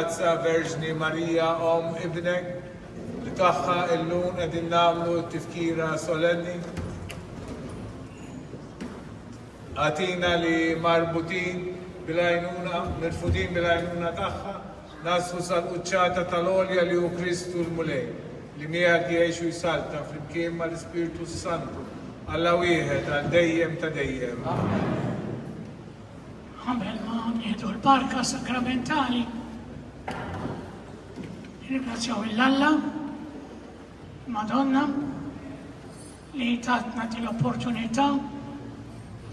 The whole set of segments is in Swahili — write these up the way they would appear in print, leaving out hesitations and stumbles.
القدسة فيرجني ماريا أم ابنك لتوخى اللون قدم نعملوا التفكير سولني آتينا لمربوطين بالعينونة مرفوضين بالعينونة تخا ناس وصل قدشاتة تلوليا ليو كريستو المولي لمياه يعيشوا يسالتا في الكيمة الاسبيرتو سانتو الله ويهد ديم تديم Qabel ma nieħdu l-barka sakramentali, ringrazzjaw il-Alla, Madonna, li tatna di l-opportunità,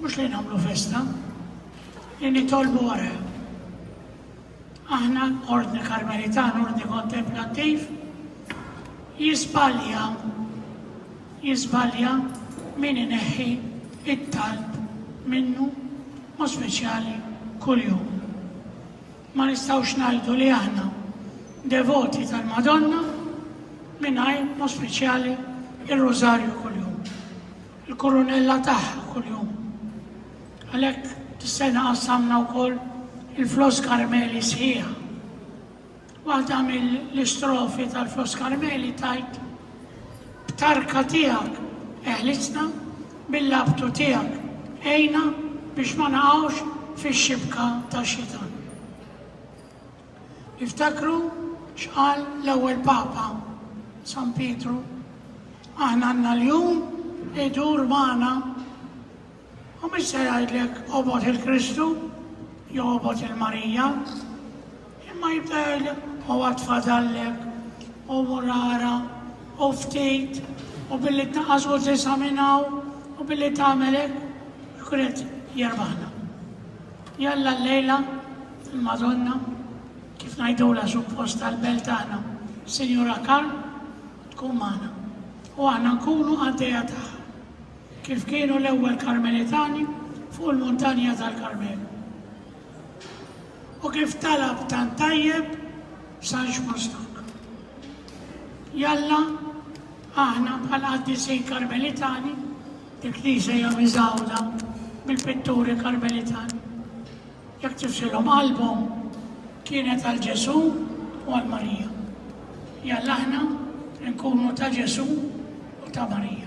mux li namlu festa, li nitolbu għara. Aħna, ordni karmelitan, ordni kontemplativ, jizbalja min ineħħi it-talb minnu ma speċjali kull jum. Ma nistawx ngħidu li aħna devoti tal-Madonna mingħajr ma speċjali il-Rożarju kull jum, il-Kurunella tagħha kull jum. Għalhekk tistgħu qassamna wkoll il-Flos Karmeli sħiħa. Waħda mill-istrofi tal-Flos Karmeli tajt tarka tijak eħlisna, bil-labtu tijak ejna biex ma naqawx fi xibka ta' xitan. Iftakru xqal l-ewwel Papa, San Pietru, aħna għandna l-jum idur magħna u mhux se jgħidlek obod il-Kristu jew obod il-Marija, imma jibda jgħidlek u għatfadallek u murara u ftit u billi tnaqqas u tisaminaw u billi tagħmelek kuret jerbaħna. Jalla l-lejla il-Madonna kif ngħidula suppost tal-belt tagħna, Sinjura Karm tkun magħna u aħna nkunu għaddejja tagħha kif kienu l-ewwel Karmelitani fuq il-Muntanja tal-Karmelu. U kif talab tant tajjeb San Xmostok. Jalla aħna bħal qaddisin Karmelitani dik knisja hija miżawda bil-pitturi Karmelitani. Jekk tifsilhom qalbhom kienet għal Ġesu u għal Marija. Jalla aħna nkunu ta' Ġesu u ta' Marija.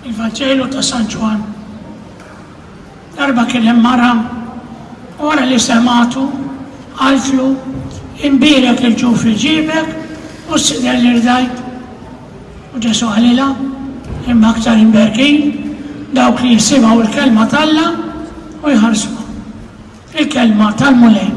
Il-Vangelo ta' San Ġwan. Darba kellem mara wara li sematu għaltlu imbirek il-ġuf li ġibek u s-sider li rdajt. U Ġesu għalila imma aktar imberkin dawk li jisimaw il-kelma talla u jħarsu il-kelma tal-mulej.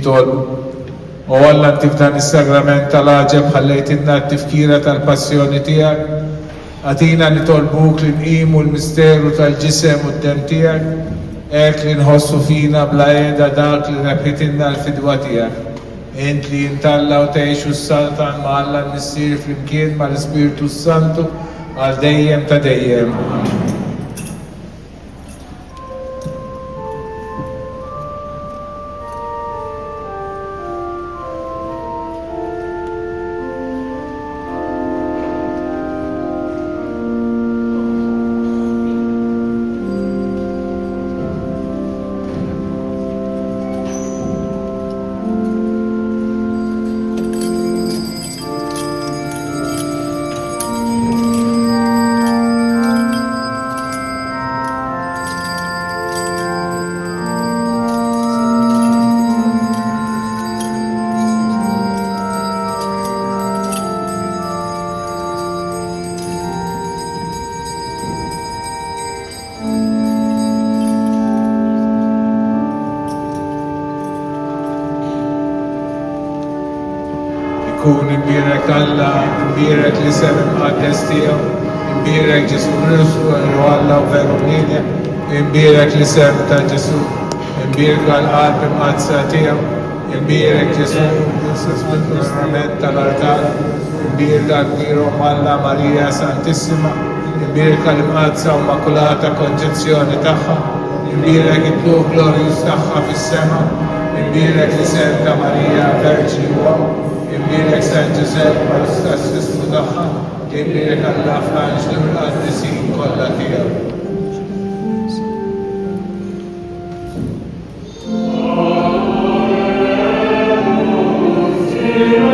jitolbu. U Alla ntik dan is-sagrament tal-aġeb ħallejtilna t-tifkira tal-passjoni tiegħek. Għatina nitolbuk li nqimu l-misteru tal-ġisem u d-dem tiegħek, hekk li nħossu fina bla qiegħda dak li rebħitilna l-fidwa tiegħek. Int li jintalla u tgħixu s-saltan ma' Alla n-Nissier flimkien mal-Ispiritu Santu għal dejjem ta' dejjem. Kun imbirek Alla, imbirek li sem imqaddes tiegħu, imbirek Ġesu Kristu u Alla u veru bniedem, imbirek li sem ta' Ġesu, imbirek għal-qalb imqadsa tiegħu, imbirek Ġesu bil-sakrament tal-altar, imbirek għal-kbira Alla Marija Santissima, imbirek għal-imqadsa u makulata konċezzjoni tagħha, imbirek il-Blu Glorius tagħha fis-sema, imbirek li sem ta' Marija Verġi uomo, imbirek San Giuseppe mal-istess ismu tagħha, imbirek Alla fl-anġli u l-qaddisin kollha tiegħu. Amen.